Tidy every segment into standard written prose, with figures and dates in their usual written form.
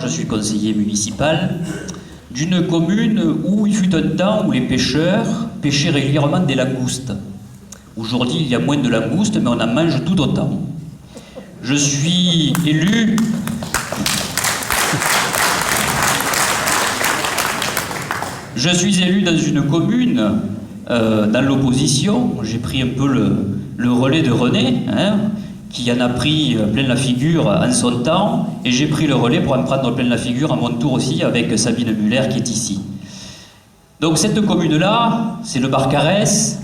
je suis conseiller municipal d'une commune où il fut un temps où les pêcheurs pêchaient régulièrement des langoustes. Aujourd'hui, il y a moins de langoustes, mais on en mange tout autant. Je suis élu... Je suis élu dans une commune, dans l'opposition. J'ai pris un peu le relais de René, qui en a pris plein la figure en son temps, et j'ai pris le relais pour en prendre plein la figure à mon tour aussi avec Sabine Muller qui est ici. Donc cette commune-là, c'est le Barcarès,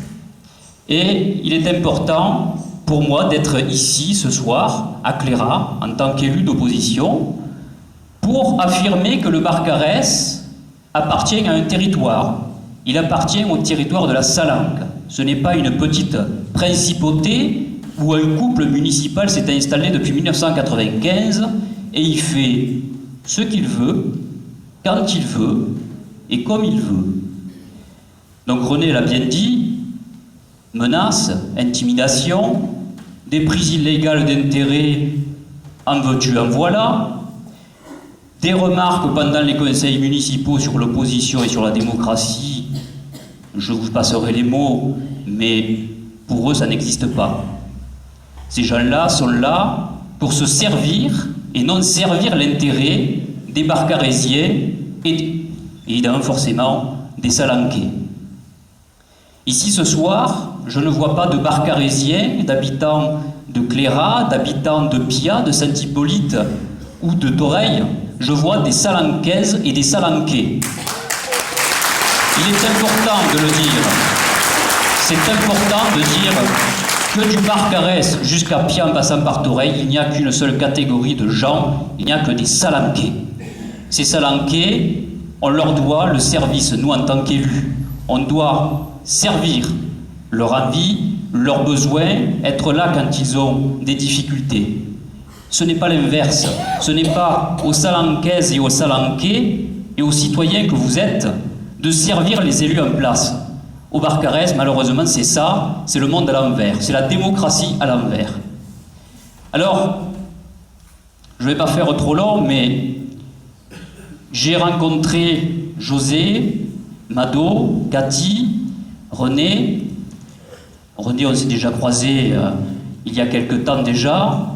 et il est important pour moi d'être ici ce soir, à Cléra, en tant qu'élu d'opposition, pour affirmer que le Barcarès appartient à un territoire. Il appartient au territoire de la Salanque. Ce n'est pas une petite principauté où un couple municipal s'est installé depuis 1995 et il fait ce qu'il veut, quand il veut et comme il veut. Donc René l'a bien dit, menaces, intimidations, des prises illégales d'intérêt, en veux-tu, en voilà, des remarques pendant les conseils municipaux sur l'opposition et sur la démocratie, je vous passerai les mots, mais pour eux ça n'existe pas. Ces gens-là sont là pour se servir et non servir l'intérêt des Barcarésiens et évidemment forcément des Salanquais. Ici ce soir, je ne vois pas de Barcarésiens, d'habitants de Cléra, d'habitants de Pia, de Saint-Hippolyte ou de Toreil. Je vois des Salanquaises et des Salanquais. Il est important de le dire. C'est important de dire que du Barcarès jusqu'à Pia en passant par Toreil, il n'y a qu'une seule catégorie de gens, il n'y a que des Salanquais. Ces Salanquais, on leur doit le service, nous en tant qu'élus. On doit servir leur envie, leurs besoins, être là quand ils ont des difficultés. Ce n'est pas l'inverse. Ce n'est pas aux Salanquaises et aux Salanquais et aux citoyens que vous êtes de servir les élus en place. Au Barcarès, malheureusement, c'est ça, c'est le monde à l'envers, c'est la démocratie à l'envers. Alors, je ne vais pas faire trop long, mais j'ai rencontré José, Mado, Cathy, René. René, on s'est déjà croisé il y a quelque temps déjà.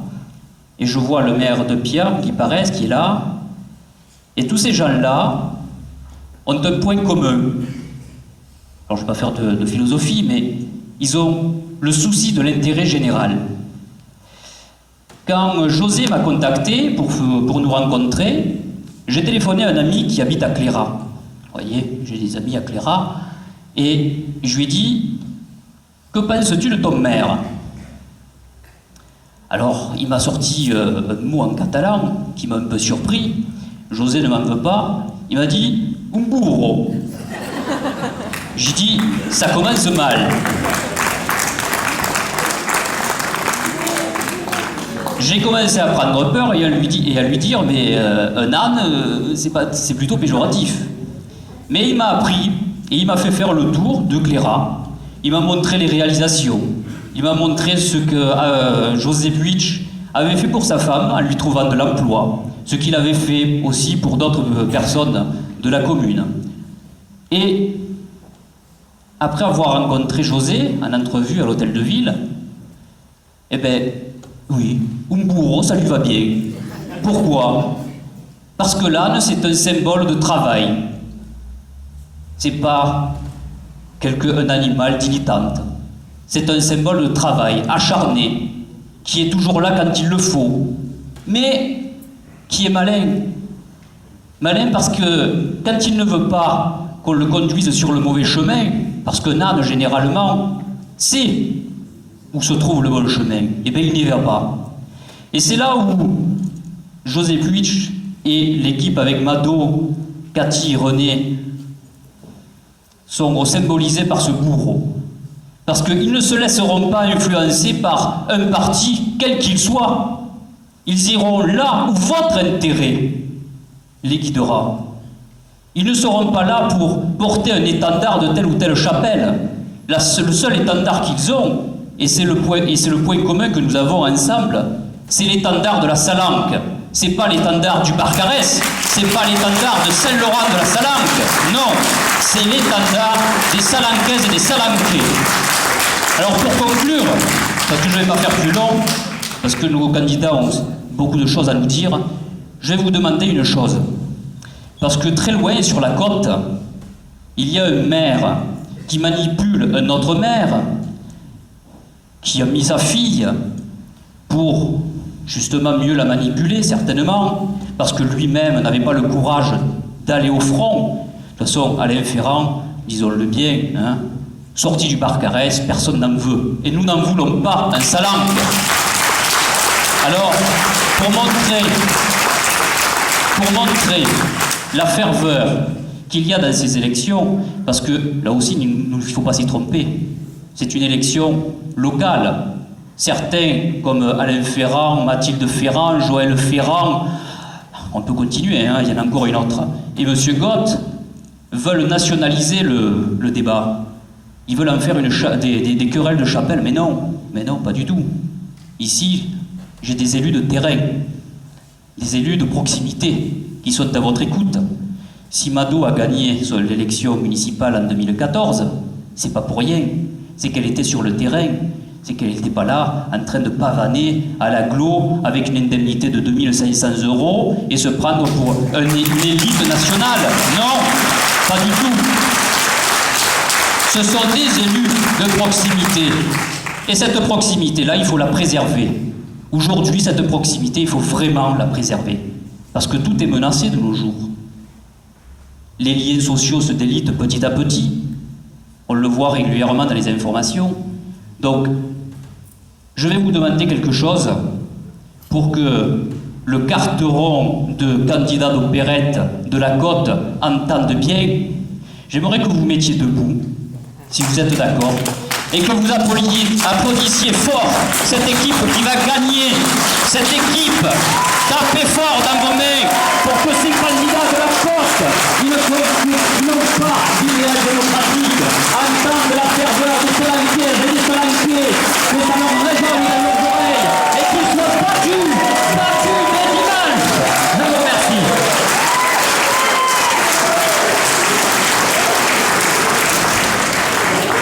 Et je vois le maire de Pia, qui paraît, qui est là. Et tous ces gens-là ont un point commun. Alors je ne vais pas faire de philosophie, mais ils ont le souci de l'intérêt général. Quand José m'a contacté pour nous rencontrer, j'ai téléphoné à un ami qui habite à Cléra. Vous voyez, j'ai des amis à Cléra. Et je lui ai dit, que penses-tu de ton maire ? Alors, il m'a sorti un mot en catalan qui m'a un peu surpris. José ne m'en veut pas. Il m'a dit « un burro ». J'ai dit « ça commence mal ». J'ai commencé à prendre peur et à lui dire « mais un âne, c'est plutôt péjoratif ». Mais il m'a appris et il m'a fait faire le tour de Cléra. Il m'a montré les réalisations. Il m'a montré ce que José Puig avait fait pour sa femme en lui trouvant de l'emploi, ce qu'il avait fait aussi pour d'autres personnes de la commune. Et après avoir rencontré José en entrevue à l'hôtel de ville, eh bien, oui, un bourreau, ça lui va bien. Pourquoi ? Parce que l'âne, c'est un symbole de travail. C'est pas un animal dilettante. C'est un symbole de travail, acharné, qui est toujours là quand il le faut, mais qui est malin. Malin parce que quand il ne veut pas qu'on le conduise sur le mauvais chemin, parce qu'un âne, généralement, sait où se trouve le bon chemin, et bien il n'y va pas. Et c'est là où José Puig et l'équipe avec Mado, Cathy et René sont symbolisés par ce bourreau. Parce qu'ils ne se laisseront pas influencer par un parti, quel qu'il soit. Ils iront là où votre intérêt les guidera. Ils ne seront pas là pour porter un étendard de telle ou telle chapelle. Le seul étendard qu'ils ont, et c'est le point commun que nous avons ensemble, c'est l'étendard de la Salanque. c'est pas l'étendard du Barcarès, c'est pas l'étendard de Saint-Laurent de la Salanque, non, c'est l'étendard des Salanquaises et des Salanquais. Alors pour conclure, parce que je ne vais pas faire plus long, parce que nos candidats ont beaucoup de choses à nous dire, je vais vous demander une chose. Parce que très loin sur la côte, il y a un maire qui manipule un autre maire, qui a mis sa fille pour justement mieux la manipuler, certainement, parce que lui-même n'avait pas le courage d'aller au front. De toute façon, Alain Ferrand, disons-le bien, hein, sorti du Barcarès, personne n'en veut. Et nous n'en voulons pas un Salanque. Alors, pour montrer la ferveur qu'il y a dans ces élections, parce que là aussi, il ne faut pas s'y tromper, c'est une élection locale. Certains, comme Alain Ferrand, Mathilde Ferrand, Joël Ferrand, on peut continuer, hein, il y en a encore une autre, et M. Gott, veulent nationaliser le débat. Ils veulent en faire des querelles de chapelle, mais non, pas du tout. Ici, j'ai des élus de terrain, des élus de proximité, qui sont à votre écoute. Si Mado a gagné sur l'élection municipale en 2014, c'est pas pour rien, c'est qu'elle était sur le terrain, c'est qu'elle n'était pas là en train de pavaner à l'agglo avec une indemnité de 2500 € et se prendre pour une élite nationale. Non, pas du tout. Ce sont des élus de proximité. Et cette proximité-là, il faut la préserver. Aujourd'hui, cette proximité, il faut vraiment la préserver. Parce que tout est menacé de nos jours. Les liens sociaux se délitent petit à petit. On le voit régulièrement dans les informations. Donc, je vais vous demander quelque chose pour que le carteron de candidats d'opérette de la côte entende bien. J'aimerais que vous vous mettiez debout, si vous êtes d'accord, et que vous applaudissiez fort cette équipe qui va gagner. Cette équipe, tapez fort dans vos mains pour que ces candidats de la côte, une